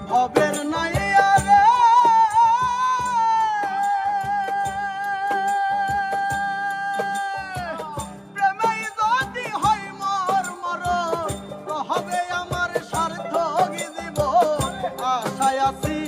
ভবের নাই আরে প্রেমেই যদি হয় মোর মরণ হবে আমার সার্থক জীবন আশায় আছি